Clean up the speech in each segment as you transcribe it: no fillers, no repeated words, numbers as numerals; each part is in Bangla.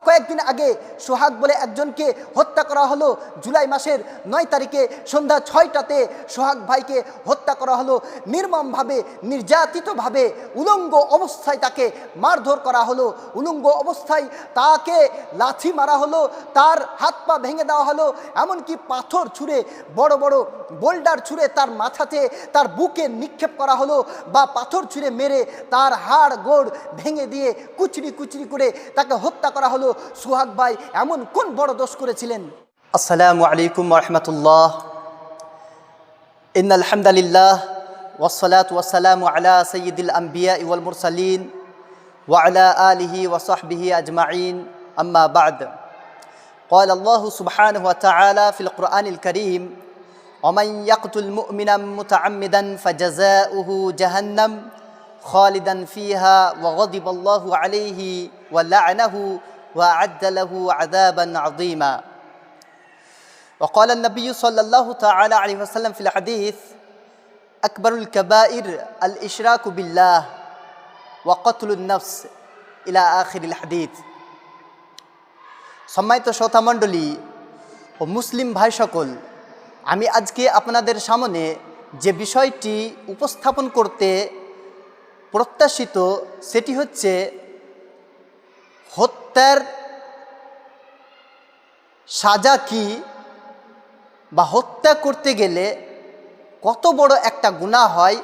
কয়েকদিন আগে সোহাগ বলে একজনকে হত্যা করা হলো। জুলাই মাসের 9 তারিখে সন্ধ্যা 6টাতে সোহাগ ভাইকে হত্যা করা হলো নির্মমভাবে, নির্যাতিতভাবে। উলঙ্গ অবস্থায় তাকে মারধর করা হলো, উলঙ্গ অবস্থায় তাকে লাথি মারা হলো, তার হাত পা ভেঙে দেওয়া হলো, এমনকি পাথর ছুঁড়ে, বড় বড় বোল্ডার ছুঁড়ে তার মাথাতে, তার বুকে নিক্ষেপ করা হলো, বা পাথর ছুঁড়ে মেরে তার হাড় গোড় ভেঙে দিয়ে কুচরি কুচরি করে তাকে হত্যা করা হলো। সোহাগ ভাই এমন কোন বড় দোষ করেছিলেন? আসসালামু আলাইকুম ওয়া রাহমাতুল্লাহ। ইন্নাল হামদালিল্লাহ ওয়াসসালাতু ওয়াসসালামু আলা সাইয়্যিদিল আমবিয়া ওয়াল মুরসালিন ওয়া আলা আলিহি ওয়া সাহবিহি আজমাইন, আম্মা বা'দ। قال الله سبحانه وتعالى في القرآن الكريم: ومن يقتل مؤمنا متعمدا فجزاؤه جهنم خالدا فيها وغضب الله عليه ولعنه وأعد له عذابا عظيما. وقال النبي صلى الله تعالى عليه وسلم في الحديث: أكبر الكبائر الإشراك بالله وقتل النفس إلى آخر الحديث. সম্মানিত শ্রোতা মণ্ডলী ও মুসলিম ভাই সকল, আমি আজকে আপনাদের সামনে যে বিষয়টি উপস্থাপন করতে প্রত্যাশিত সেটি হচ্ছে হত্যার সাজা কি, বা হত্যা করতে গেলে কত বড় একটা গুনাহ হয়,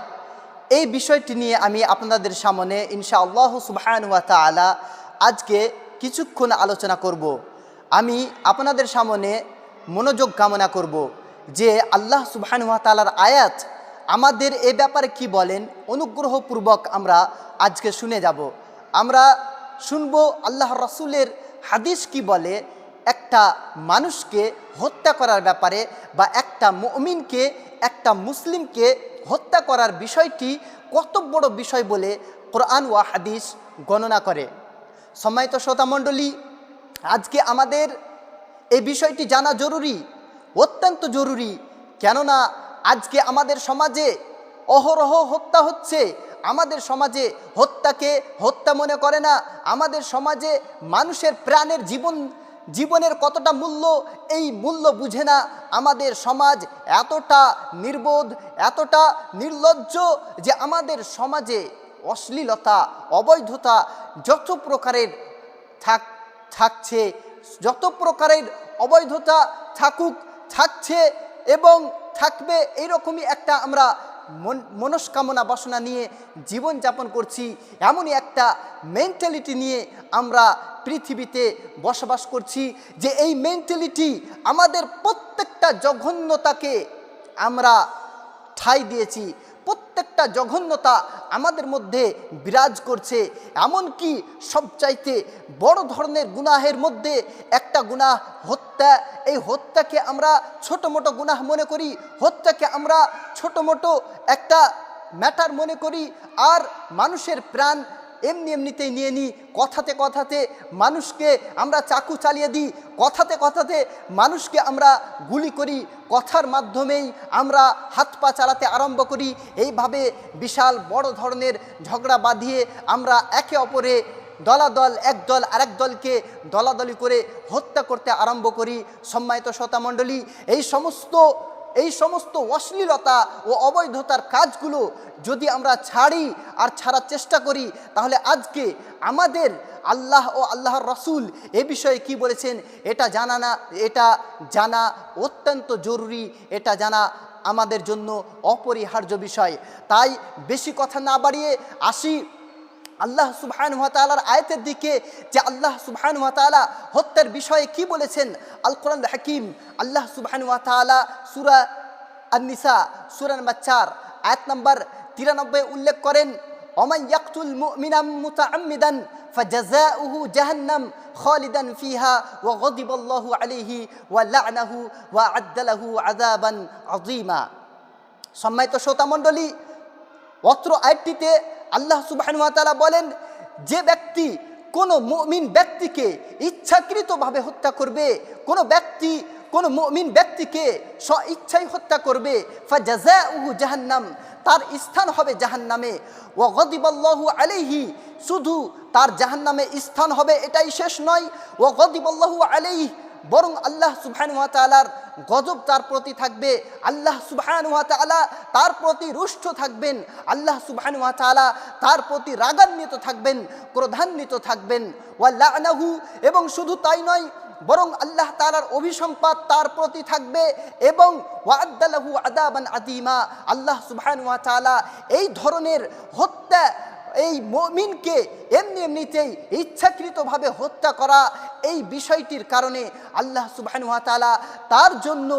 এই বিষয়টি নিয়ে আমি আপনাদের সামনে ইনশাআল্লাহ সুবহানাহু ওয়া তাআলা আজকে কিছুক্ষণ আলোচনা করব। আমি আপনাদের সামনে মনোযোগ কামনা করব যে আল্লাহ সুবহানাহু ওয়া তাআলার আয়াত আমাদের এ ব্যাপারে কি বলেন, অনুগ্রহপূর্বক আমরা আজকে শুনে যাব। আমরা শুনবো আল্লাহর রাসূলের হাদিস কি বলে একটা মানুষকে হত্যা করার ব্যাপারে, বা একটা মুমিনকে, একটা মুসলিমকে হত্যা করার বিষয়টি কত বড় বিষয় বলে কোরআন ওয়া হাদিস গণনা করে। সম্মানিত শ্রোতা মণ্ডলী, আজকে আমাদের এই বিষয়টি জানা জরুরি, অত্যন্ত জরুরি। কেননা আজকে আমাদের সমাজে অহরহ হত্যা হচ্ছে। আমাদের সমাজে হত্যাকে হত্যা মনে করে না। আমাদের সমাজে মানুষের প্রাণের জীবনের কতটা মূল্য, এই মূল্য বুঝে না। আমাদের সমাজ এতটা নির্বোধ, এতটা নির্লজ্জ যে আমাদের সমাজে অশ্লীলতা, অবৈধতা যত প্রকারের থাকছে, যত প্রকারের অবৈধতা থাকছে এবং থাকবে, এইরকমই একটা আমরা মনস্কামনা বাসনা নিয়ে জীবনযাপন করছি। এমনই একটা মেন্টালিটি নিয়ে আমরা পৃথিবীতে বসবাস করছি যে এই মেন্টালিটি আমাদের প্রত্যেকটা জঘন্যতাকে আমরা ঠাঁই দিয়েছি। প্রত্যেকটা জঘন্যতা আমাদের মধ্যে বিরাজ করছে। এমনকি সবচাইতে বড় ধরনের গুনাহের মধ্যে একটা গুনাহ হত্যা। এই হত্যাকে আমরা ছোটো মোটো গুনাহ মনে করি, হত্যাকে আমরা ছোটো মোটো একটা ম্যাটার মনে করি, আর মানুষের প্রাণ এমনিতেই নিয়ে নিই। কথাতে মানুষকে আমরা চাকু চালিয়ে দিই, কথাতে মানুষকে আমরা গুলি করি, কথার মাধ্যমেই আমরা হাত পা চালাতে আরম্ভ করি। এইভাবে বিশাল বড় ধরনের ঝগড়া বাঁধিয়ে আমরা একে অপরে দলাদল, একদল আরেক দলকে দলাদলি করে হত্যা করতে আরম্ভ করি। সম্মানিত শ্রোতা মণ্ডলী, এই সমস্ত অশ্লীলতা ও অবৈধতার কাজগুলো যদি আমরা ছাড়ি আর ছাড়ার চেষ্টা করি, তাহলে আজকে আমাদের আল্লাহ ও আল্লাহর রাসূল এ বিষয়ে কি বলেছেন এটা জানা অত্যন্ত জরুরি। এটা জানা আমাদের জন্য অপরিহার্য বিষয়। তাই বেশি কথা না বাড়িয়ে আসি আল্লাহ সুবহানাহু ওয়া তাআলার আয়াতের দিকে, যে আল্লাহ সুবহানাহু ওয়া তাআলা হত্যার বিষয়ে কি বলেছেন। আল কোরআনুল হাকিম আল্লাহ সুবহানাহু ওয়া তাআলা সূরা আন-নিসা সূরা নম্বর 4 আয়াত নম্বর 93 উল্লেখ করেন, ওমান ইয়াকতুল মুমিনান মুতাআম্মিদান ফাজাযাউহু জাহান্নাম খালিদান ফিহা ওয়া গাদিবাল্লাহু আলাইহি ওয়া লা'নাহু ওয়া আ'আদ্দা লাহু আযাবান আযীমা। সম্মানিত শ্রোতা মণ্ডলী, অত্র আয়াতটিতে আল্লাহ সুবহানাহু ওয়া তাআলা বলেন, যে ব্যক্তি কোনো মুমিন ব্যক্তিকে ইচ্ছাকৃতভাবে হত্যা করবে, কোনো মুমিন ব্যক্তিকে স্ব ইচ্ছায় হত্যা করবে, ফাজাযাউহু জাহান্নাম, তার স্থান হবে জাহান্নামে। ওয়া গদিবাল্লাহু আলাইহি, শুধু তার জাহান্নামে স্থান হবে এটাই শেষ নয়, ওয়া গদিবাল্লাহু আলাইহি, বরং আল্লাহ সুবহানাহু ওয়া তাআলার গজব তার প্রতি থাকবে, আল্লাহ সুবহানাহু ওয়া তাআলা তার প্রতি রুষ্ট থাকবেন, আল্লাহ সুবহানাহু ওয়া তাআলা তার প্রতি রাগান্বিত থাকবেন, ক্রোধান্বিত থাকবেন। ওয়া লা'নাহু, এবং শুধু তাই নয়, বরং আল্লাহ তাআলার অভিসম্পাত তার প্রতি থাকবে, এবং ওয়া'আদ্দা লাহু আযাবান আযীমা, আল্লাহ সুবহানাহু ওয়া তাআলা এই ধরনের হত্যা, এই মুমিনকে এমনিতেই ইচ্ছাকৃতভাবে হত্যা করা, এই বিষয়টির কারণে আল্লাহ সুবহানাহু ওয়া তাআলা তার জন্য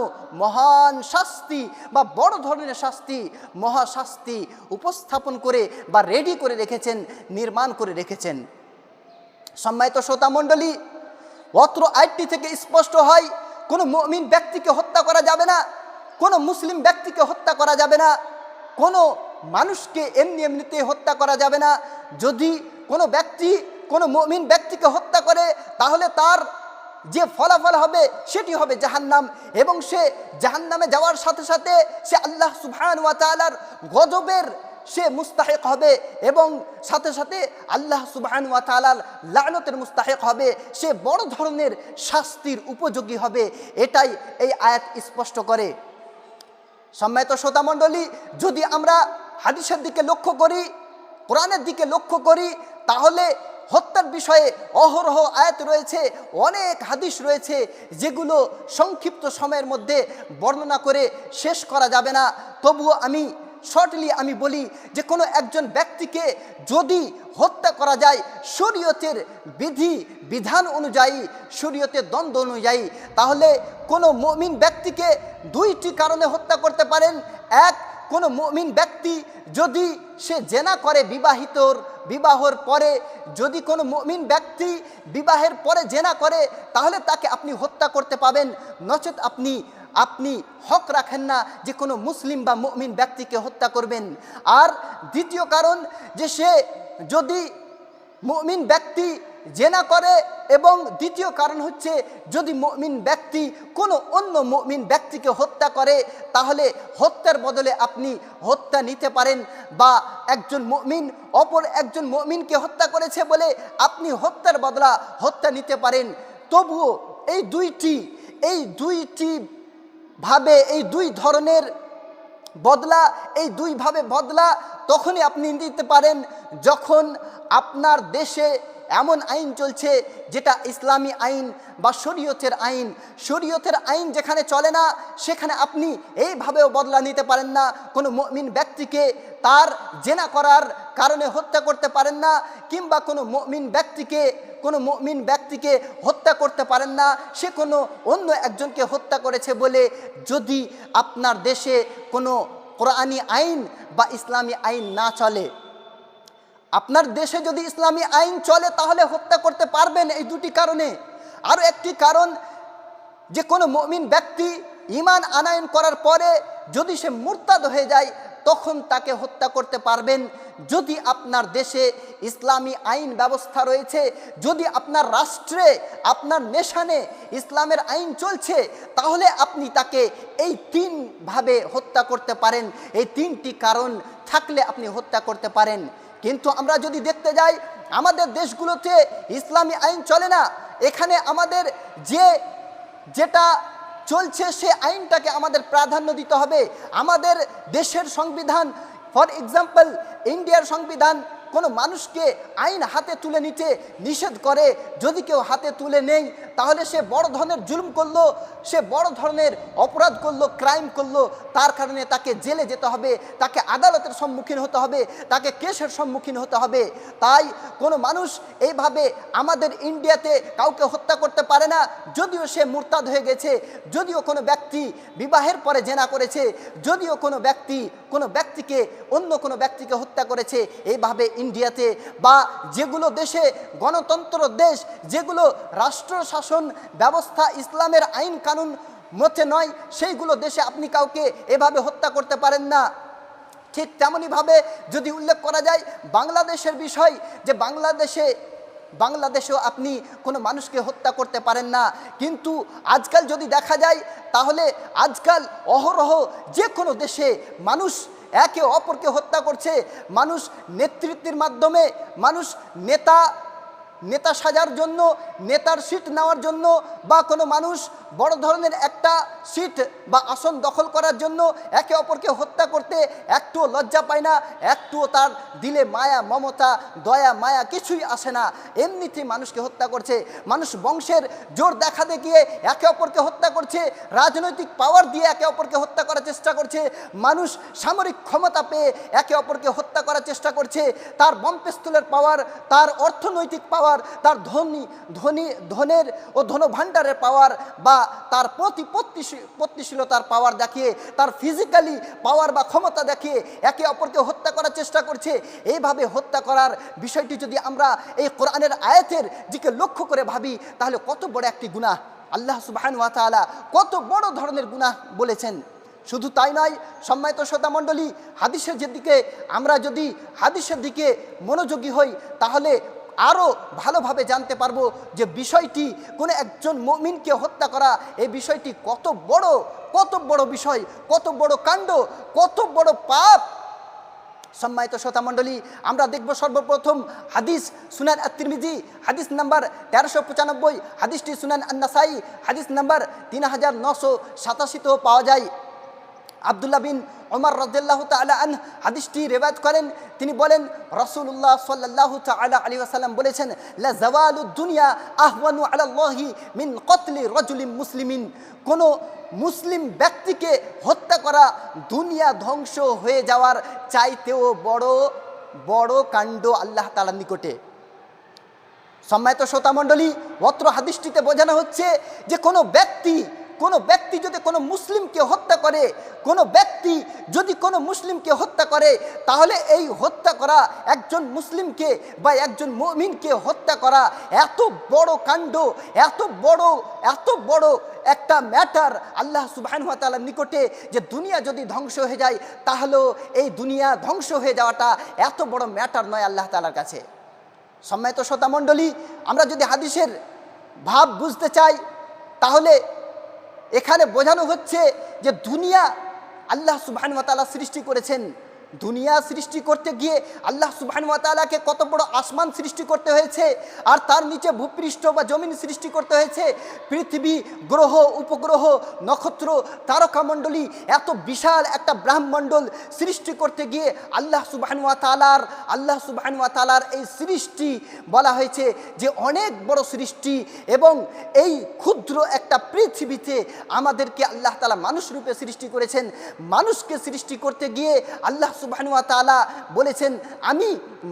মহান শাস্তি বা বড় ধরনের শাস্তি, মহাশাস্তি উপস্থাপন করে বা রেডি করে রেখেছেন, নির্মাণ করে রেখেছেন। সম্মানিত শ্রোতামণ্ডলী, অত্র আয়াতটি থেকে স্পষ্ট হয় কোনো মুমিন ব্যক্তিকে হত্যা করা যাবে না, কোনো মুসলিম ব্যক্তিকে হত্যা করা যাবে না, কোনো মানুষকে এমনিতে হত্যা করা যাবে না। যদি কোনো ব্যক্তি কোনো মুমিন ব্যক্তিকে হত্যা করে তাহলে তার যে ফলাফল হবে সেটি হবে জাহান্নাম, এবং সে জাহান্নামে যাওয়ার সাথে সাথে সে আল্লাহ সুবহানাহু ওয়া তাআলার গজবের সে মুস্তাহিক হবে, এবং সাথে সাথে আল্লাহ সুবহানাহু ওয়া তাআলার লা'নতের মুস্তাহিক হবে, সে বড় ধরনের শাস্তির উপযোগী হবে। এটাই এই আয়াত স্পষ্ট করে। সম্মানিত শ্রোতামণ্ডলী, যদি আমরা হাদিসের দিকে লক্ষ্য করি, কোরআনের দিকে লক্ষ্য করি, তাহলে হত্যার বিষয়ে অহরহ আয়াত রয়েছে, অনেক হাদিস রয়েছে, যেগুলো সংক্ষিপ্ত সময়ের মধ্যে বর্ণনা করে শেষ করা যাবে না। তবুও আমি শর্টলি আমি বলি যে কোনো একজন ব্যক্তিকে যদি হত্যা করা যায় শরীয়তের বিধান অনুযায়ী, শরীয়তের দ্বন্দ্ব অনুযায়ী, তাহলে কোনো মুমিন ব্যক্তিকে দুইটি কারণে হত্যা করতে পারেন। এক, কোনো মুমিন ব্যক্তি যদি সে জেনা করে বিবাহের পরে, যদি কোনো মুমিন ব্যক্তি বিবাহের পরে জেনা করে তাহলে তাকে আপনি হত্যা করতে পাবেন, নচেত আপনি হক রাখেন না যে কোনো মুসলিম বা মুমিন ব্যক্তিকে হত্যা করবেন। আর দ্বিতীয় কারণ, যে সে যদি মুমিন ব্যক্তি জেনা করে, এবং দ্বিতীয় কারণ হচ্ছে যদি মুমিন ব্যক্তি কোনো অন্য মুমিন ব্যক্তিকে হত্যা করে, তাহলে হত্যার বদলে আপনি হত্যা নিতে পারেন, বা একজন মুমিন অপর একজন মুমিনকে হত্যা করেছে বলে আপনি হত্যার বদলা হত্যা নিতে পারেন। তবুও এই দুইটি ভাবে, এই দুই ধরনের বদলা, এই দুইভাবে বদলা তখনই আপনি নিতে পারেন যখন আপনার দেশে এমন আইন চলছে যেটা ইসলামী আইন বা শরীয়তের আইন। শরীয়তের আইন যেখানে চলে না সেখানে আপনি এইভাবেও বদলা নিতে পারেন না। কোনো মুমিন ব্যক্তিকে তার জেনা করার কারণে হত্যা করতে পারেন না, কিংবা কোনো মুমিন ব্যক্তিকে হত্যা করতে পারেন না সে কোনো অন্য একজনকে হত্যা করেছে বলে। যদি আপনার দেশে কোনো কোরআনী আইন বা ইসলামী আইন না চলে, আপনার দেশে যদি ইসলামী আইন চলে তাহলে হত্যা করতে পারবেন এই দুটি কারণে। আরও একটি কারণ, যে কোনো মুমিন ব্যক্তি ঈমান আনয়ন করার পরে যদি সে মুরতাদ হয়ে যায় তখন তাকে হত্যা করতে পারবেন। যদি আপনার দেশে ইসলামী আইন ব্যবস্থা রয়েছে, যদি আপনার রাষ্ট্রে, আপনার নেশানে ইসলামের আইন চলছে, তাহলে আপনি তাকে এই তিনভাবে হত্যা করতে পারেন। এই তিনটি কারণ থাকলে আপনি হত্যা করতে পারেন। কিন্তু আমরা যদি দেখতে যাই, আমাদের দেশগুলোতে ইসলামী আইন চলে না। এখানে আমাদের যেটা চলছে সে আইনটাকে আমাদের প্রাধান্য দিতে হবে। আমাদের দেশের সংবিধান, ফর এক্সাম্পল ইন্ডিয়ার সংবিধান কোনো মানুষকে আইন হাতে তুলে নিতে নিষেধ করে। যদি কেউ হাতে তুলে নেই তাহলে সে বড় ধরনের জুলুম করলো, সে বড় ধরনের অপরাধ করলো, ক্রাইম করলো, তার কারণে তাকে জেলে যেতে হবে, তাকে আদালতের সম্মুখীন হতে হবে, তাকে কেসের সম্মুখীন হতে হবে। তাই কোনো মানুষ এইভাবে আমাদের ইন্ডিয়াতে কাউকে হত্যা করতে পারে না, যদিও সে মুরতাদ হয়ে গেছে, যদিও কোনো ব্যক্তি বিবাহের পরে জেনা করেছে, যদিও কোনো ব্যক্তিকে অন্য কোনো ব্যক্তিকে হত্যা করেছে। এইভাবে ইন্ডিয়াতে বা যেগুলো দেশে গণতন্ত্র দেশ, যেগুলো রাষ্ট্র শাসন ব্যবস্থা ইসলামের আইন কানুন মতে নয়, সেইগুলো দেশে আপনি কাউকে এভাবে হত্যা করতে পারেন না। ঠিক তেমনইভাবে যদি উল্লেখ করা যায় বাংলাদেশের বিষয়, যে বাংলাদেশেও আপনি কোনো মানুষকে হত্যা করতে পারেন না। কিন্তু আজকাল যদি দেখা যায় তাহলে আজকাল অহরহ যে কোনো দেশে মানুষ একে অপরকে হত্যা করছে। মানুষ নেতৃত্বের মাধ্যমে, মানুষ নেতা সাজার জন্য, নেতার সিট নেওয়ার জন্য, বা কোনো মানুষ বড় ধরনের একটা সিট বা আসন দখল করার জন্য একে অপরকে হত্যা করতে একটুও লজ্জা পায় না, একটুও তার দিলে মায়া, মমতা, দয়া, মায়া কিছুই আসে না। এমনিতেই মানুষকে হত্যা করছে। মানুষ বংশের জোর দেখা দেখিয়ে একে অপরকে হত্যা করছে, রাজনৈতিক পাওয়ার দিয়ে একে অপরকে হত্যা করার চেষ্টা করছে। মানুষ সামরিক ক্ষমতা পেয়ে একে অপরকে হত্যা করার চেষ্টা করছে। তার বম পিস্তলের পাওয়ার, তার অর্থনৈতিক পাওয়ার, তার ধনের ও ধনভাণ্ডারের পাওয়ার, বা তার প্রতিপত্তিশীলতার পাওয়ার দেখিয়ে, তার ফিজিক্যালি পাওয়ার বা ক্ষমতা দেখিয়ে একে অপরকে হত্যা করার চেষ্টা করছে। এইভাবে হত্যা করার বিষয়টি যদি আমরা এই কোরআনের আয়াতের দিকে লক্ষ্য করে ভাবি, তাহলে কত বড় একটি গুনাহ, আল্লাহ সুবহানাহু ওয়া তাআলা কত বড় ধরনের গুনাহ বলেছেন। শুধু তাই নয়, সম্মানিত শ্রোতামণ্ডলী, আমরা যদি হাদিসের দিকে মনোযোগী হই, তাহলে আরও ভালোভাবে জানতে পারবো যে বিষয়টি, কোনো একজন মুমিনকে হত্যা করা, এই বিষয়টি কত বড় বিষয়, কত বড় কাণ্ড, কত বড় পাপ। সম্মানিত শ্রোতামণ্ডলী, আমরা দেখব সর্বপ্রথম হাদিস সুনান আত-তিরমিজি হাদিস নাম্বার 1395, হাদিসটি সুনান আন-নাসাই হাদিস নাম্বার 3987 পাওয়া যায়। আব্দুল্লাহ বিন ওমর রাদিয়াল্লাহু তাআলা আনহু হাদিসটি রিওয়ায়াত করেন। তিনি বলেন, রাসূলুল্লাহ সাল্লাল্লাহু তাআলা আলাইহি ওয়াসাল্লাম বলেছেন, লা জাওয়ালুদ দুনিয়া আহওয়ানু আলাল্লাহি মিন কতলি রাজুলিন মুসলিমিন। কোনো মুসলিম ব্যক্তিকে হত্যা করা দুনিয়া ধ্বংস হয়ে যাওয়ার চাইতেও বড় কাণ্ড আল্লাহ তাআলার নিকটে। সম্মানিত শ্রোতামণ্ডলী, অত্র হাদিসটিতে বোঝানো হচ্ছে যে কোনো ব্যক্তি যদি কোনো মুসলিমকে হত্যা করে, কোনো ব্যক্তি যদি কোনো মুসলিমকে হত্যা করে, তাহলে এই হত্যা করা, একজন মুসলিমকে বা একজন মুমিনকে হত্যা করা এত বড় কাণ্ড, এত বড় একটা ম্যাটার আল্লাহ সুবহানাহু ওয়া তাআলার নিকটে, যে দুনিয়া যদি ধ্বংস হয়ে যায়, তাহলেও এই দুনিয়া ধ্বংস হয়ে যাওয়াটা এত বড় ম্যাটার নয় আল্লাহ তাআলার কাছে। সম্মানিত শ্রোতামণ্ডলী, আমরা যদি হাদিসের ভাব বুঝতে চাই, তাহলে এখানে বোঝানো হচ্ছে যে দুনিয়া আল্লাহ সুবহানাহু ওয়া তাআলা সৃষ্টি করেছেন। দুনিয়া সৃষ্টি করতে গিয়ে আল্লাহ সুবহানাহু ওয়া তাআলাকে কত বড় আসমান সৃষ্টি করতে হয়েছে, আর তার নিচে ভূপৃষ্ঠ বা জমিন সৃষ্টি করতে হয়েছে, পৃথিবী, গ্রহ, উপগ্রহ, নক্ষত্র, তারকামণ্ডলী, এত বিশাল একটা ব্রহ্মাণ্ডল সৃষ্টি করতে গিয়ে আল্লাহ সুবহানাহু ওয়া তাআলার এই সৃষ্টি বলা হয়েছে যে অনেক বড় সৃষ্টি। এবং এই ক্ষুদ্র একটা পৃথিবীতে আমাদেরকে আল্লাহ তাআলা মানুষ রূপে সৃষ্টি করেছেন। মানুষকে সৃষ্টি করতে গিয়ে আল্লাহ সুবহানাহু ওয়া তাআলা বলেছেন, আমি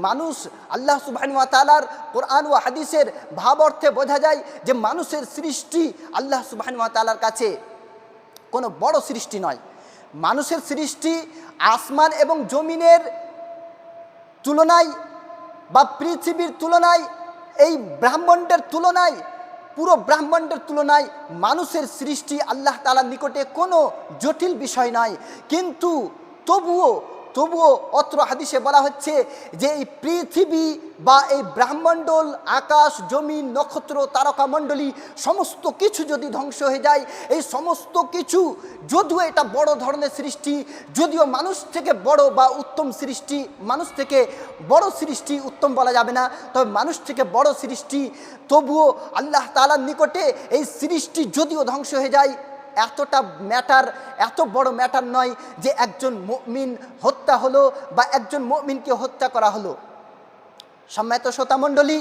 মানুষ। আল্লাহ সুবহানাহু ওয়া তাআলার কোরআন ও হাদিসের ভাব অর্থে বোঝা যায় যে মানুষের সৃষ্টি আল্লাহ সুবহানাহু ওয়া তাআলার কাছে কোনো বড় সৃষ্টি নয়। মানুষের সৃষ্টি আসমান এবং জমিনের তুলনায় বা পৃথিবীর তুলনায়, এই ব্রহ্মাণ্ডের তুলনায়, পুরো ব্রহ্মাণ্ডের তুলনায় মানুষের সৃষ্টি আল্লাহ তাআলার নিকটে কোনো জটিল বিষয় নয়। কিন্তু তবুও অত্র হাদিসে বলা হচ্ছে যে এই পৃথিবী বা এই ব্রহ্মাণ্ডল, আকাশ, জমিন, নক্ষত্র, তারকামণ্ডলী সমস্ত কিছু যদি ধ্বংস হয়ে যায়, এই সমস্ত কিছু যদিও এটা বড় ধরনের সৃষ্টি, যদিও মানুষ থেকে বড় বা উত্তম সৃষ্টি, মানুষ থেকে বড় সৃষ্টি উত্তম বলা যাবে না, তবে মানুষ থেকে বড় সৃষ্টি, তবুও আল্লাহ তাআলার নিকটে এই সৃষ্টি যদিও ধ্বংস হয়ে যায়, এত বড় ম্যাটার নয় যে একজন মুমিন হত্যা হলো বা একজন মুমিনকে হত্যা করা হলো। সম্মানিত শ্রোতামণ্ডলী,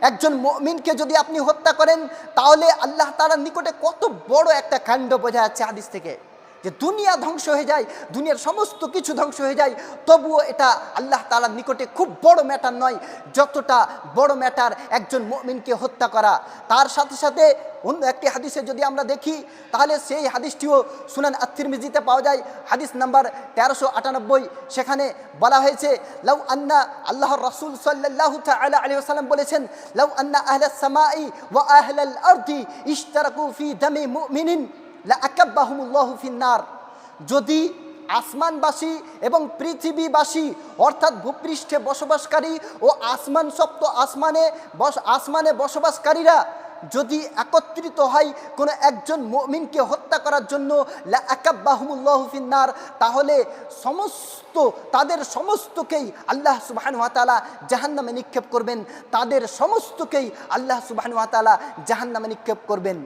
একজন মুমিনকে যদি আপনি হত্যা করেন, তাহলে আল্লাহ তাআলার নিকটে কত বড় একটা কাণ্ড বোঝা যাচ্ছে হাদিস থেকে, যে দুনিয়া ধ্বংস হয়ে যায়, দুনিয়ার সমস্ত কিছু ধ্বংস হয়ে যায়, তবুও এটা আল্লাহ তাআলার নিকটে খুব বড় ম্যাটার নয় যতটা বড় ম্যাটার একজন মুমিনকে হত্যা করা। তার সাথে সাথে অন্য একটি হাদিসে যদি আমরা দেখি, তাহলে সেই হাদিসটিও সুনান আত-তিরমিজিতে পাওয়া যায়, হাদিস নাম্বার 1398। সেখানে বলা হয়েছে, লাউ আন্না, আল্লাহর রাসূল সাল্লাল্লাহু তাআলা আলাইহি ওয়াসাল্লাম বলেছেন, লাউ আন্না আহলাস সামাই ওয়া আহলাল আরদি ইশতারাকু ফি দামি মুমিনিন লা আকাব্বাহুমুল্লাহু ফিন্নার। যদি আসমানবাসী এবং পৃথিবীবাসী, অর্থাৎ ভূপৃষ্ঠে বসবাসকারী ও আসমানে বসবাসকারীরা যদি একত্রিত হয় কোনো একজন মুমিনকে হত্যা করার জন্য, লা আকাব্বাহুমুল্লাহু ফিন্নার, তাহলে তাদের সমস্তকেই আল্লাহ সুবহানাহু ওয়া তাআলা জাহান্নামে নিক্ষেপ করবেন, তাদের সমস্তকেই আল্লাহ সুবহানাহু ওয়া তাআলা জাহান্নামে নিক্ষেপ করবেন।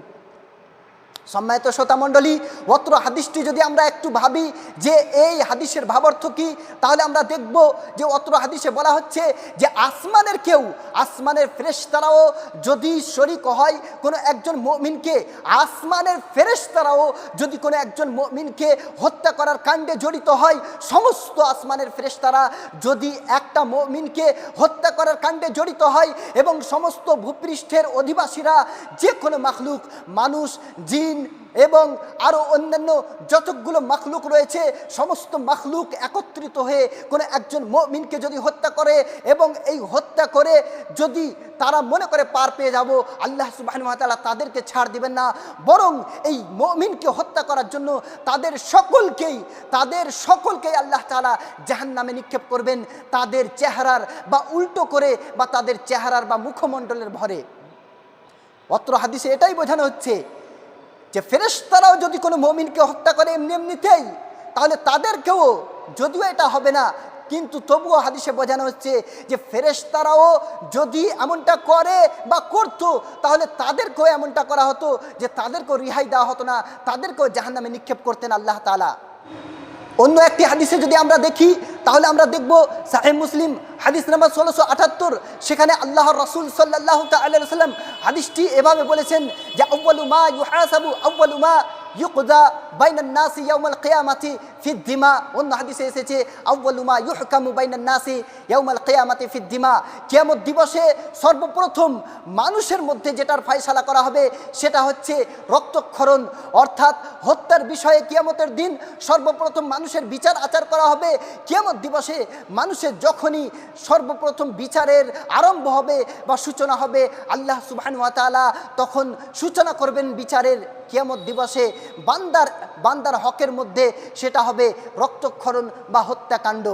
সম্মানিত শ্রোতামণ্ডলী, অত্র হাদিসটি যদি আমরা একটু ভাবি যে এই হাদিসের ভাবার্থ কি, তাহলে আমরা দেখব যে অত্র হাদিসে বলা হচ্ছে যে আসমানের ফেরেশতারাও যদি শরীক হয় কোনো একজন মুমিনকে, আসমানের ফেরেশতারাও যদি কোনো একজন মুমিনকে হত্যা করার কাণ্ডে জড়িত হয়, সমস্ত আসমানের ফেরেশতারা যদি একটা মুমিনকে হত্যা করার কাণ্ডে জড়িত হয় এবং সমস্ত ভূপৃষ্ঠের অধিবাসীরা, যে কোনো মাখলুক, মানুষ, জিন এবং আরও অন্যান্য যতগুলো মাখলুক রয়েছে, সমস্ত মাখলুক একত্রিত হয়ে কোনো একজন মুমিনকে যদি হত্যা করে এবং এই হত্যা করে যদি তারা মনে করে পার পেয়ে যাব, আল্লাহ সুবহানাহু ওয়া তাআলা তাদেরকে ছাড় দিবেন না, বরং এই মুমিনকে হত্যা করার জন্য তাদের সকলকেই আল্লাহ তাআলা জাহান্নামে নিক্ষেপ করবেন, তাদের চেহারার বা উল্টো করে বা তাদের চেহারার বা মুখমণ্ডলের ভরে। অত্র হাদিসে এটাই বোঝানো হচ্ছে যে ফেরেশতারাও যদি কোনো মুমিনকে হত্যা করে এমনিতেই, তাহলে তাদেরকেও, যদিও এটা হবে না কিন্তু তবুও হাদিসে বোঝানো হচ্ছে যে ফেরেশতারাও যদি এমনটা করে বা করতো, তাহলে তাদেরকেও এমনটা করা হতো যে তাদেরকেও রিহাই দেওয়া হতো না, তাদেরকেও জাহান্নামে নিক্ষেপ করতেন আল্লাহ তাআলা। অন্য একটি হাদিসে যদি আমরা দেখি, তাহলে আমরা দেখব সাহিহ মুসলিম হাদিস নাম্বার 1678, সেখানে আল্লাহর রাসূল সাল্লাল্লাহু তাআলা আলাইহি ওয়াসাল্লাম হাদিসটি এভাবে বলেছেন যে আউয়ালু মা ইউহাসাবু আউয়ালু মা ইউকদা বাইনান নাসি ইয়াউমাল কিয়ামাতি ফিদ দিমা। অন্য হাদিসে এসেছে আউয়ালু মা ইউহকামু বাইনান নাসি ইয়াউমাল কিয়ামাতি ফিদ দিমা। কিয়ামত দিবসে সর্বপ্রথম মানুষের মধ্যে যেটার ফয়সালা করা হবে সেটা হচ্ছে রক্তক্ষরণ, অর্থাৎ হত্যার বিষয়ে কিয়ামতের দিন সর্বপ্রথম মানুষের বিচার আচার করা হবে। কিয়ামত দিবসে মানুষের যখনই সর্বপ্রথম বিচারের আরম্ভ হবে বা সূচনা হবে, আল্লাহ সুবহানাহু ওয়া তাআলা তখন সূচনা করবেন বিচারের। কিয়ামত দিবসে বান্দার হকের মধ্যে সেটা হবে রক্তক্ষরণ বা হত্যাকাণ্ড।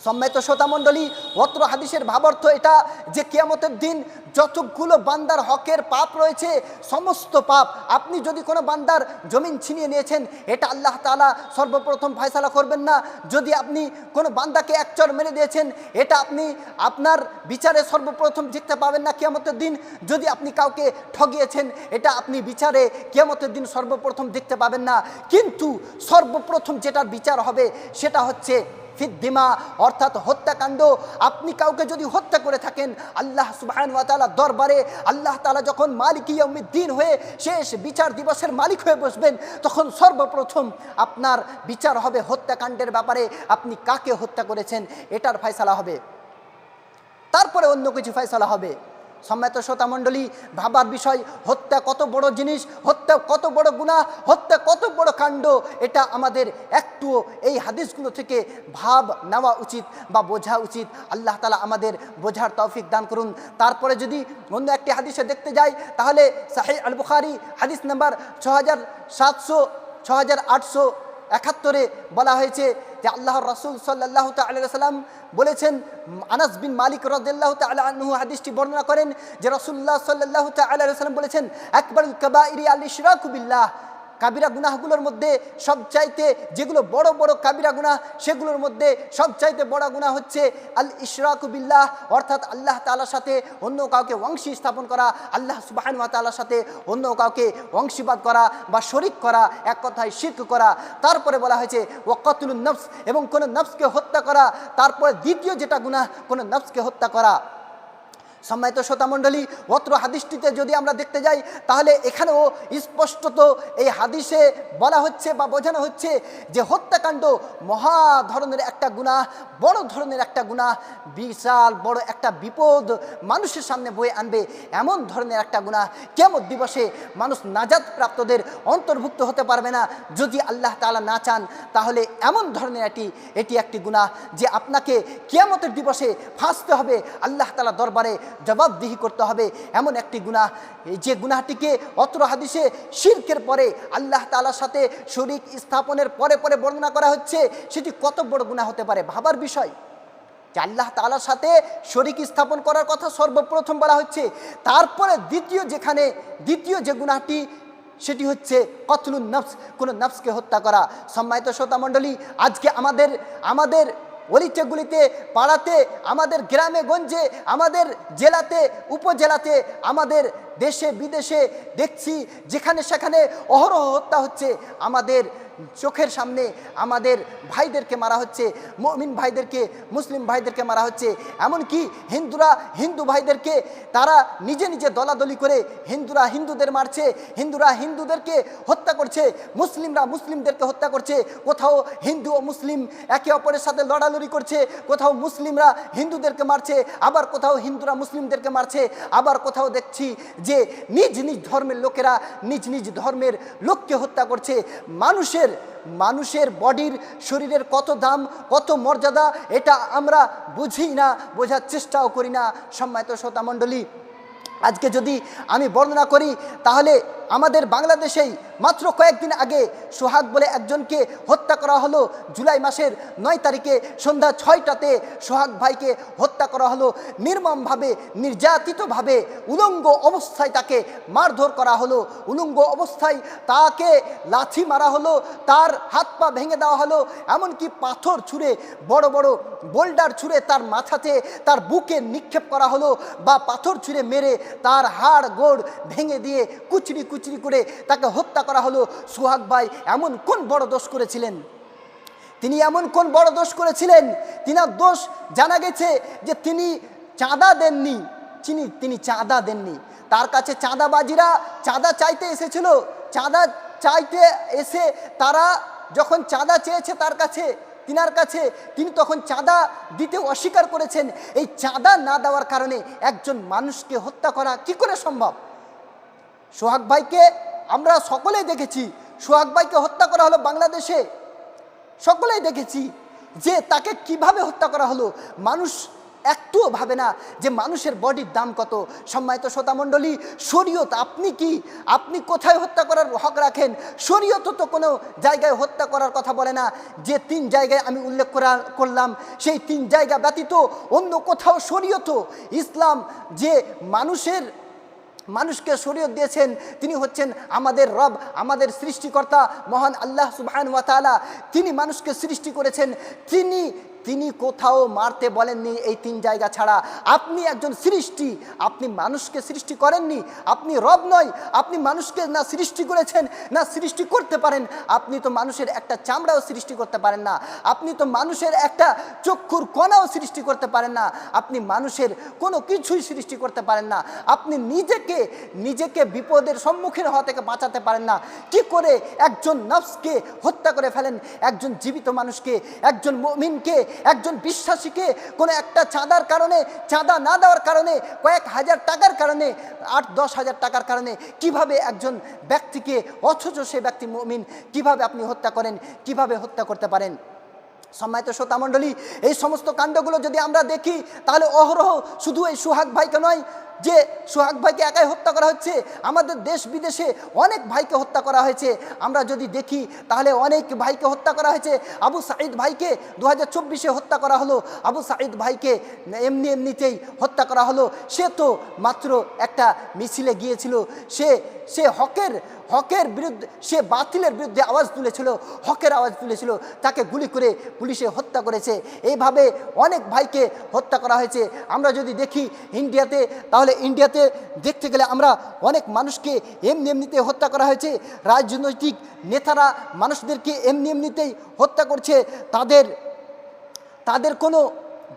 সম্মানিত শ্রোতামণ্ডলী, অত্র হাদিসের ভাবার্থ এটা যে কিয়ামতের দিন যতগুলো বান্দার হকের পাপ রয়েছে, সমস্ত পাপ, আপনি যদি কোনো বান্দার জমিন ছিনিয়ে নিয়েছেন, এটা আল্লাহ তাআলা সর্বপ্রথম ফয়সালা করবেন না। যদি আপনি কোনো বান্দাকে এক চড় মেরে দিয়েছেন, এটা আপনি আপনার বিচারে সর্বপ্রথম দেখতে পাবেন না কিয়ামতের দিন। যদি আপনি কাউকে ঠগিয়েছেন, এটা আপনি বিচারে কিয়ামতের দিন সর্বপ্রথম দেখতে পাবেন না। কিন্তু সর্বপ্রথম যেটার বিচার হবে সেটা হচ্ছে ফিদ্দিমা, অর্থাৎ হত্যাকাণ্ড। আপনি কাউকে যদি হত্যা করে থাকেন, আল্লাহ সুবহানাহু ওয়া তাআলা দরবারে আল্লাহ তাআলা যখন মালিক ইয়াউমিদ্দিন হয়ে শেষ বিচার দিবসের মালিক হয়ে বসবেন, তখন সর্বপ্রথম আপনার বিচার হবে হত্যাকাণ্ডের ব্যাপারে। আপনি কাকে হত্যা করেছেন এটার ফয়সালা হবে, তারপরে অন্য কিছু ফয়সালা হবে। সম্মানিত শ্রোতামণ্ডলী, ভাবার বিষয়, হত্যা কত বড় জিনিস, হত্যা কত বড় গুনাহ, হত্যা কত বড় কাণ্ড, এটা আমাদের একটু এই হাদিসগুলো থেকে ভাব নেওয়া উচিত বা বোঝা উচিত। আল্লাহ তাআলা আমাদের বোঝার তৌফিক দান করুন। তারপরে যদি অন্য একটি হাদিসে দেখতে যাই, তাহলে সাহিহ আল বুখারী হাদিস নাম্বার 6871 বলা হয়েছে যে আল্লাহর রাসূল সাল্লাল্লাহু তাআলা আলাইহি ওয়াসাল্লাম বলেছেন, আনাস বিন মালিক রাদিয়াল্লাহু তাআলা আনহু হাদিসটি বর্ণনা করেন যে রাসূলুল্লাহ সাল্লাল্লাহু তাআলা আলাইহি ওয়াসাল্লাম বলেছেন, আকবারুল কাবাইরি আল ইশরাকু বিল্লাহ। কাবিরা গুনাহগুলোর মধ্যে সবচাইতে, যেগুলো বড় বড় কাবিরা গুনাহ, সেগুলোর মধ্যে সবচাইতে বড় গুনাহ হচ্ছে আল ইশরাকু বিল্লাহ, অর্থাৎ আল্লাহ তাআলার সাথে অন্য কাউকে অংশী স্থাপন করা, আল্লাহ সুবহানাহু ওয়া তাআলার সাথে অন্য কাউকে অংশীবাদ করা বা শরীক করা, এক কথায় শিরক করা। তারপরে বলা হয়েছে ওয়া কাতলুন নফস, এবং কোনো নফসকে হত্যা করা। তারপরে দ্বিতীয় যেটা গুনাহ, কোনো নফসকে হত্যা করা। সম্মানিত শ্রোতামণ্ডলী, অত্র হাদিসটিতে যদি আমরা দেখতে যাই, তাহলে এখানেও স্পষ্টত এই হাদিসে বলা হচ্ছে বা বোঝানো হচ্ছে যে হত্যাকাণ্ড মহা ধরনের একটা গুনাহ, বড় ধরনের একটা গুনাহ, বিশাল বড় একটা বিপদ মানুষের সামনে বয়ে আনবে, এমন ধরনের একটা গুনাহ। কিয়ামত দিবসে মানুষ নাজাত প্রাপ্তদের অন্তর্ভুক্ত হতে পারবে না যদি আল্লাহ তাআলা না চান। তাহলে এমন ধরনের এটি একটি গুনাহ যে আপনাকে কিয়ামতের দিবসে ফাঁসতে হবে, আল্লাহ তাআলা দরবারে জবাবদিহি করতে হবে। এমন একটি গুনাহ, যে গুনাহটিকে অত্র হাদিসে শিরকের পরে আল্লাহ তাআলার সাথে শরীক স্থাপনের পরে বর্ণনা করা হচ্ছে, সেটি কত বড় গুনাহ হতে পারে ভাবার বিষয়। যে আল্লাহ তাআলার সাথে শরীক স্থাপন করার কথা সর্বপ্রথম বলা হচ্ছে। তারপরে দ্বিতীয় যে গুনাহটি সেটি হচ্ছে কতলুন নফস, কোনো নফসকে হত্যা করা। সম্মানিত শ্রোতা মণ্ডলী, আজকে আমাদের অলিচে পাড়াতে, আমাদের গ্রামে গঞ্জে, আমাদের জেলাতে, উপজেলাতে, আমাদের দেশে বিদেশে দেখছি যেখানে সেখানে অহরহ হত্যা হচ্ছে। আমাদের চোখের সামনে আমাদের ভাইদেরকে মারা হচ্ছে, মুমিন ভাইদেরকে, মুসলিম ভাইদেরকে মারা হচ্ছে। এমনকি হিন্দু ভাইদেরকে তারা নিজে নিজে দলাদলি করে হিন্দুরা হিন্দুদের মারছে, হিন্দুরা হিন্দুদেরকে হত্যা করছে, মুসলিমরা মুসলিমদেরকে হত্যা করছে। কোথাও হিন্দু ও মুসলিম একে অপরের সাথে লড়ালড়ি করছে, কোথাও মুসলিমরা হিন্দুদেরকে মারছে, আবার কোথাও হিন্দুরা মুসলিমদেরকে মারছে, আবার কোথাও দেখছি যে নিজ নিজ ধর্মের লোকেরা নিজ নিজ ধর্মের লোককে হত্যা করছে। মানুষের বডির, শরীরের কত দাম, কত মর্যাদা, এটা আমরা বুঝি না, বোঝার চেষ্টাও করি না। সম্মানিত শ্রোতা মণ্ডলী, আজকে যদি আমি বর্ণনা করি তাহলে আমাদের বাংলাদেশেই মাত্র কয়েকদিন আগে সোহাগ বলে একজনকে হত্যা করা হলো। জুলাই মাসের 9 তারিখে সন্ধ্যা 6টাতে সোহাগ ভাইকে হত্যা করা হলো নির্মমভাবে, নির্যাতিতভাবে। উলঙ্গ অবস্থায় তাকে মারধর করা হলো, উলঙ্গ অবস্থায় তাকে লাথি মারা হলো, তার হাত পা ভেঙে দেওয়া হলো, এমনকি পাথর ছুঁড়ে, বড় বড় বোল্ডার ছুঁড়ে তার মাথাতে, তার বুকে নিক্ষেপ করা হলো, বা পাথর ছুঁড়ে মেরে তার হাড় গোড় ভেঙে দিয়ে কুচরি কুচরি করে তাকে হত্যা করা হলো। সোহাগ ভাই এমন কোন বড় দোষ করেছিলেন? তিনি এমন কোন বড় দোষ করেছিলেন? তিনার দোষ জানা গেছে যে তিনি চাঁদা দেননি, তিনি চাঁদা দেননি। তার কাছে চাঁদাবাজিরা চাঁদা চাইতে এসেছিল। চাঁদা চাইতে এসে তারা যখন চাঁদা চেয়েছে তিনার কাছে, তিনি তখন চাঁদা দিতে অস্বীকার করেছেন। এই চাঁদা না দেওয়ার কারণে একজন মানুষকে হত্যা করা কি করে সম্ভব? সোহাগ ভাইকে আমরা সকলেই দেখেছি, সোহাগ ভাইকে হত্যা করা হলো বাংলাদেশে, সকলেই দেখেছি যে তাকে কিভাবে হত্যা করা হলো। মানুষ একটুও ভাবে না যে মানুষের বডির দাম কত। সম্মানিত শ্রোতা মণ্ডলী, শরীয়ত আপনি কোথায় হত্যা করার হক রাখেন? শরীয়ত তো কোনো জায়গায় হত্যা করার কথা বলে না। যে 3 জায়গায় আমি উল্লেখ করলাম, সেই 3 জায়গা ব্যতীত অন্য কোথাও শরীয়ত, ইসলাম যে মানুষকে শরীয়ত দিয়েছেন, তিনি হচ্ছেন আমাদের রব, আমাদের সৃষ্টিকর্তা মহান আল্লাহ সুবহানাহু ওয়া তাআলা। তিনি মানুষকে সৃষ্টি করেছেন, তিনি কোথাও মারতে বলেননি এই 3 জায়গা ছাড়া। আপনি একজন সৃষ্টি, আপনি মানুষকে সৃষ্টি করেননি, আপনি রব নয়। আপনি মানুষকে না সৃষ্টি করেছেন, না সৃষ্টি করতে পারেন। আপনি তো মানুষের একটা চামড়াও সৃষ্টি করতে পারেন না, আপনি তো মানুষের একটা চক্ষুর কণাও সৃষ্টি করতে পারেন না, আপনি মানুষের কোনো কিছুই সৃষ্টি করতে পারেন না। আপনি নিজেকে বিপদের সম্মুখীন হওয়া থেকে বাঁচাতে পারেন না। কি করে একজন নফসকে হত্যা করে ফেলেন? একজন জীবিত মানুষকে, একজন মুমিনকে, একজন বিশ্বাসীকে কোনো একটা চাঁদার কারণে, চাঁদা না দেওয়ার কারণে, কয়েক হাজার টাকার কারণে, 8-10 হাজার টাকার কারণে কিভাবে একজন ব্যক্তিকে, অথচ সে ব্যক্তি মুমিন, কিভাবে আপনি হত্যা করেন, কিভাবে হত্যা করতে পারেন? সম্মানিত শ্রোতা মণ্ডলী, এই সমস্ত কাণ্ডগুলো যদি আমরা দেখি তাহলে অহরহ শুধু এই সোহাগ ভাইকে নয় যে সোহাগ ভাইকে একাই হত্যা করা হচ্ছে, আমাদের দেশ বিদেশে অনেক ভাইকে হত্যা করা হয়েছে। আমরা যদি দেখি তাহলে অনেক ভাইকে হত্যা করা হয়েছে। আবু সাঈদ ভাইকে 2024-এ হত্যা করা হলো। আবু সাঈদ ভাইকে এমনিতেই হত্যা করা হলো। সে তো মাত্র একটা মিছিলে গিয়েছিল, সে হকের বিরুদ্ধে, সে বাতিলের বিরুদ্ধে আওয়াজ তুলেছিল, হকের আওয়াজ তুলেছিল, তাকে গুলি করে পুলিশে হত্যা করেছে। এইভাবে অনেক ভাইকে হত্যা করা হয়েছে। আমরা যদি দেখি ইন্ডিয়াতে, তাহলে ইন্ডিয়াতে দেখতে গেলে আমরা অনেক মানুষকে এমনিতে হত্যা করা হয়েছে। রাজনৈতিক নেতারা মানুষদেরকে এমনিতেই হত্যা করছে। তাদের কোনো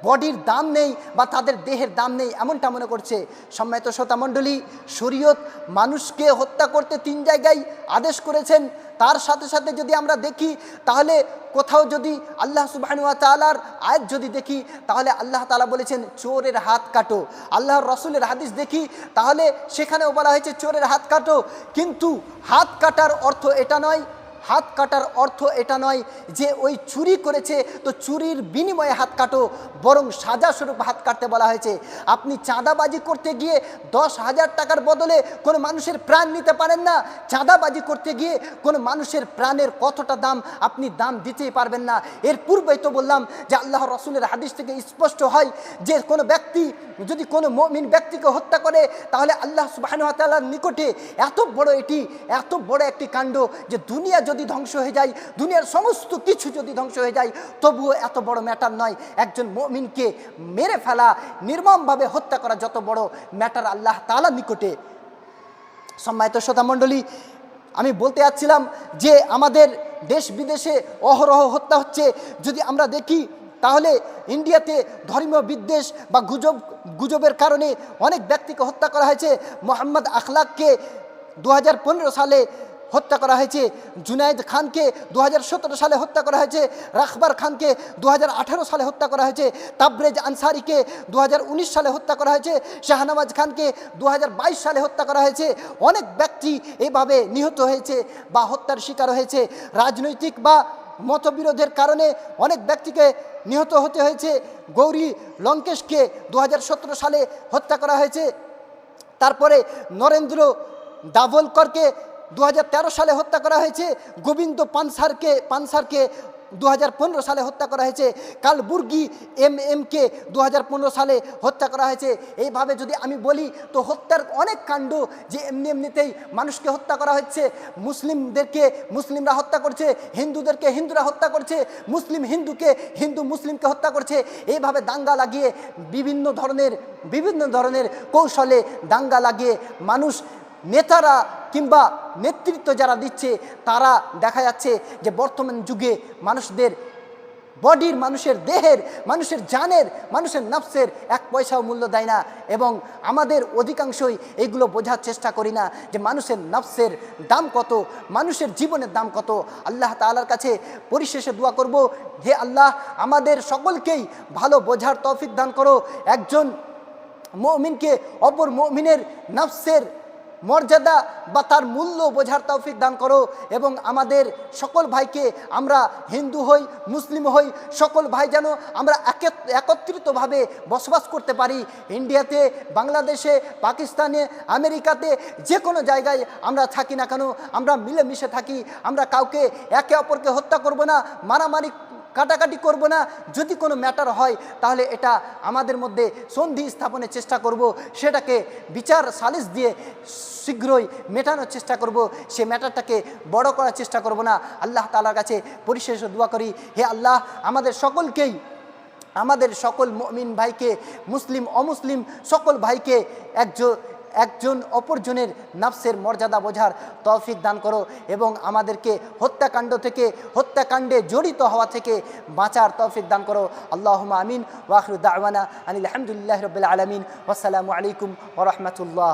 বডির দাম নেই বা তাদের দেহের দাম নেই, এমনটা মনে করছে। সম্মানিত শ্রোতা মণ্ডলী, শরীয়ত মানুষকে হত্যা করতে 3 জায়গায় আদেশ করেছেন। তার সাথে সাথে যদি আমরা দেখি তাহলে কোথাও যদি আল্লাহ সুবহানাহু ওয়া তাআলার আয়াত যদি দেখি তাহলে আল্লাহ তাআলা বলেছেন চোরের হাত কাটো। আল্লাহর রাসূলের হাদিস দেখি তাহলে সেখানেও বলা হয়েছে চোরের হাত কাটো। কিন্তু হাত কাটার অর্থ এটা নয়, হাত কাটার অর্থ এটা নয় যে ওই চুরি করেছে তো চুরির বিনিময়ে হাত কাটো, বরং সাজাস্বরূপ হাত কাটতে বলা হয়েছে। আপনি চাঁদাবাজি করতে গিয়ে 10,000 টাকার বদলে কোনো মানুষের প্রাণ নিতে পারেন না। চাঁদাবাজি করতে গিয়ে কোনো মানুষের প্রাণের কতটা দাম আপনি দাম দিতেই পারবেন না। এর পূর্বেই তো বললাম যে আল্লাহ রসুলের হাদিস থেকে স্পষ্ট হয় যে কোনো ব্যক্তি যদি কোনো মুমিন ব্যক্তিকে হত্যা করে তাহলে আল্লাহ সুবহানাহু ওয়া তাআলার নিকটে এত বড় একটি কাণ্ড যে দুনিয়া যদি ধ্বংস হয়ে যায়, দুনিয়ার সমস্ত কিছু যদি ধ্বংস হয়ে যায়, তবুও এত বড় ম্যাটার নয় একজন মুমিনকে মেরে ফেলা, নির্মমভাবে হত্যা করা যত বড় ম্যাটার আল্লাহ তাআলার নিকটে। সম্মানিত শ্রোতামণ্ডলী, আমি বলতে যাচ্ছিলাম যে আমাদের দেশ বিদেশে অহরহ হত্যা হচ্ছে। যদি আমরা দেখি তাহলে ইন্ডিয়াতে ধর্মীয় বিদ্বেষ বা গুজবের কারণে অনেক ব্যক্তিকে হত্যা করা হয়েছে। মোহাম্মদ আখলাককে 2015 সালে হত্যা করা হয়েছে, জুনায়েদ খানকে 2017 সালে হত্যা করা হয়েছে, রাখবার খানকে 2018 সালে হত্যা করা হয়েছে, তাবরেজ আনসারিকে 2019 সালে হত্যা করা হয়েছে, শাহনওয়াজ খানকে 2022 সালে হত্যা করা হয়েছে। অনেক ব্যক্তি এভাবে নিহত হয়েছে বা হত্যার শিকার হয়েছে। রাজনৈতিক বা মতবিরোধের কারণে অনেক ব্যক্তিকে নিহত হতে হয়েছে। গৌরী লঙ্কেশকে 2017 সালে হত্যা করা হয়েছে। তারপরে নরেন্দ্র দাভোলকরকে 2013 সালে হত্যা করা হয়েছে। গোবিন্দ পানসারকে 2015 সালে হত্যা করা হয়েছে। কালবুর্গি এমকে 2015 সালে হত্যা করা হয়েছে। এইভাবে যদি আমি বলি তো হত্যার অনেক কাণ্ড যে এমনিতেই মানুষকে হত্যা করা হচ্ছে। মুসলিমরা হত্যা করছে, হিন্দুদেরকে হিন্দুরা হত্যা করছে, হিন্দু মুসলিমকে হত্যা করছে। এইভাবে দাঙ্গা লাগিয়ে বিভিন্ন ধরনের কৌশলে দাঙ্গা লাগিয়ে মানুষ, নেতারা কিংবা নেতৃত্ব যারা দিচ্ছে তারা দেখা যাচ্ছে যে বর্তমান যুগে মানুষদের বডির, মানুষের দেহের, মানুষের জানের, মানুষের নফসের এক পয়সাও মূল্য দেয় না। এবং আমাদের অধিকাংশই এগুলো বোঝার চেষ্টা করি না যে মানুষের নফসের দাম কত, মানুষের জীবনের দাম কত। আল্লাহ তাআলার কাছে পরিশেষে দোয়া করব, হে আল্লাহ আমাদের সকলকেই ভালো বোঝার তৌফিক দান করো। একজন মুমিনকে অপর মুমিনের নফসের মর্যাদা বা তার মূল্য বোঝার তৌফিক দান করো। এবং আমাদের সকল ভাইকে, আমরা হিন্দু হই মুসলিম হই, সকল ভাই যেন আমরা একত্রিতভাবে বসবাস করতে পারি। ইন্ডিয়াতে, বাংলাদেশে, পাকিস্তানে, আমেরিকাতে, যে কোনো জায়গায় আমরা থাকি না কেন আমরা মিলেমিশে থাকি। আমরা কাউকে একে অপরকে হত্যা করব না, মারামারি কাটাকাটি করব না। যদি কোনো ম্যাটার হয় তাহলে এটা আমাদের মধ্যে সন্ধি স্থাপনের চেষ্টা করব, সেটাকে বিচার সালিশ দিয়ে শীঘ্রই মেটানোর চেষ্টা করব, সে ম্যাটারটাকে বড় করার চেষ্টা করব না। আল্লাহ তাআলার কাছে পরিশেষে দোয়া করি, হে আল্লাহ আমাদের সকল মুমিন ভাইকে, মুসলিম অমুসলিম সকল ভাইকে একজন অপরজনের নফসের মর্যাদা বোঝার তৌফিক দান করো এবং আমাদেরকে হত্যাকাণ্ডে জড়িত হওয়া থেকে বাঁচার তৌফিক দান করো। আল্লাহুম্মা আমিন। ওয়া আখিরু দাওয়ানা আনিল হামদুলিল্লাহি রাব্বিল আলামিন। ওয়াসসালামু আলাইকুম ওয়া রাহমাতুল্লাহ।